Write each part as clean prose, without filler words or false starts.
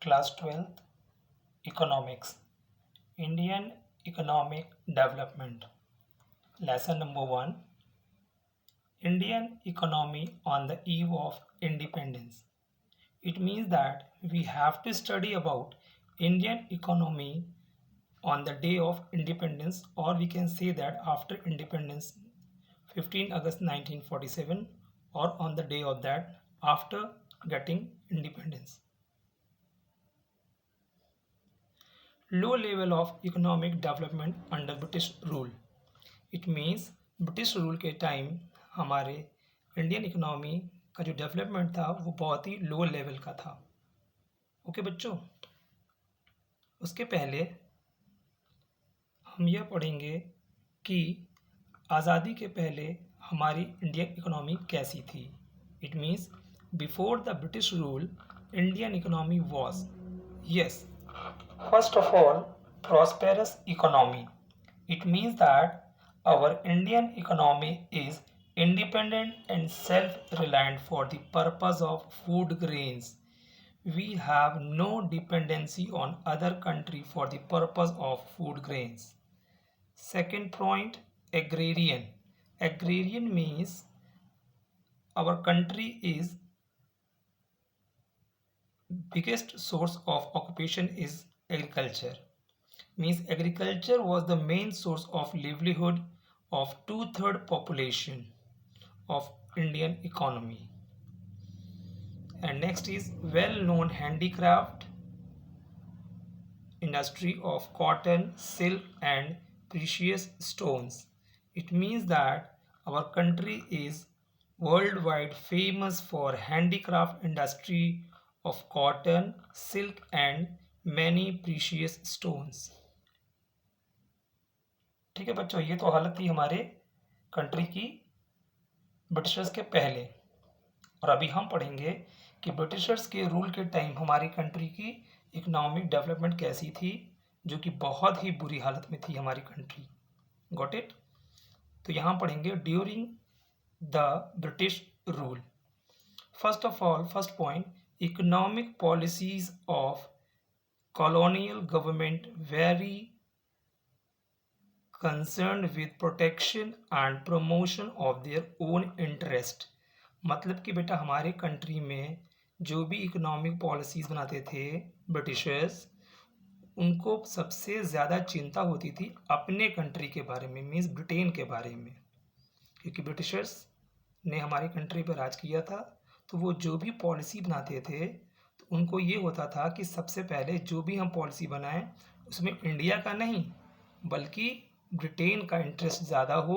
Class 12th Economics Indian Economic Development Lesson number 1 Indian economy on the eve of independence. It means that we have to study about Indian economy on the day of independence, or we can say that after independence 15 August 1947, or on the day of that after getting independence. Low level of economic development under British rule. It means British rule के time हमारे Indian economy का जो development था वो बहुत ही low level का था। Okay बच्चों, उसके पहले हम यह पढ़ेंगे कि आज़ादी के पहले हमारी इंडियन इकोनॉमी कैसी थी। It means before the British rule Indian economy was yes first of all prosperous economy. It means that our Indian economy is independent and self-reliant for the purpose of food grains. We have no dependency on other country for the purpose of food grains. Second point, agrarian. Agrarian means our country is biggest source of occupation is agriculture. Means agriculture was the main source of livelihood of 2/3 population of Indian economy. And next is well-known handicraft industry of cotton, silk and precious stones. It means that our country is worldwide famous for handicraft industry of cotton, silk and many precious stones. ठीक है बच्चों, ये तो हालत थी हमारे country की Britishers के पहले। और अभी हम पढ़ेंगे कि ब्रिटिशर्स के रूल के टाइम हमारी कंट्री की इकोनॉमिक डेवलपमेंट कैसी थी, जो कि बहुत ही बुरी हालत में थी हमारी कंट्री। Got it? तो यहाँ पढ़ेंगे during the British rule. First of all, first point, economic policies of colonial government very concerned with protection and promotion of their own interest. मतलब कि बेटा हमारे कंट्री में जो भी इकोनॉमिक पॉलिसीज़ बनाते थे ब्रिटिशर्स, उनको सबसे ज़्यादा चिंता होती थी अपने कंट्री के बारे में, मीन्स ब्रिटेन के बारे में, क्योंकि ब्रिटिशर्स ने हमारी कंट्री पर राज किया था। तो वो जो भी पॉलिसी बनाते थे तो उनको ये होता था कि सबसे पहले जो भी हम पॉलिसी बनाएं उसमें इंडिया का नहीं बल्कि ब्रिटेन का इंटरेस्ट ज़्यादा हो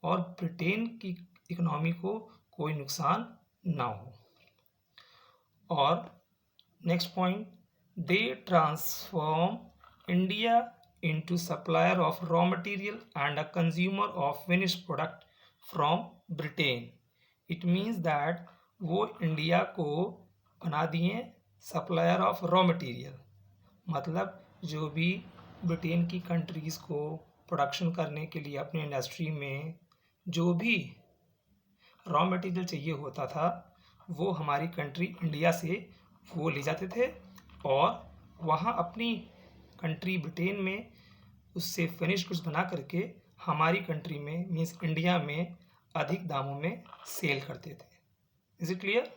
और ब्रिटेन की इकोनॉमी को कोई नुकसान ना हो। और next point, they transform India into supplier of raw material and a consumer of finished product from Britain. It means that वो इंडिया को बना दिए सप्लायर ऑफ रॉ मटेरियल, मतलब जो भी ब्रिटेन की कंट्रीज़ को प्रोडक्शन करने के लिए अपने इंडस्ट्री में जो भी रॉ मटेरियल चाहिए होता था वो हमारी कंट्री इंडिया से वो ले जाते थे और वहाँ अपनी कंट्री ब्रिटेन में उससे फिनिश गुड्स बना करके हमारी कंट्री में मीन्स इंडिया में अधिक दामों में सेल करते थे। Is it clear?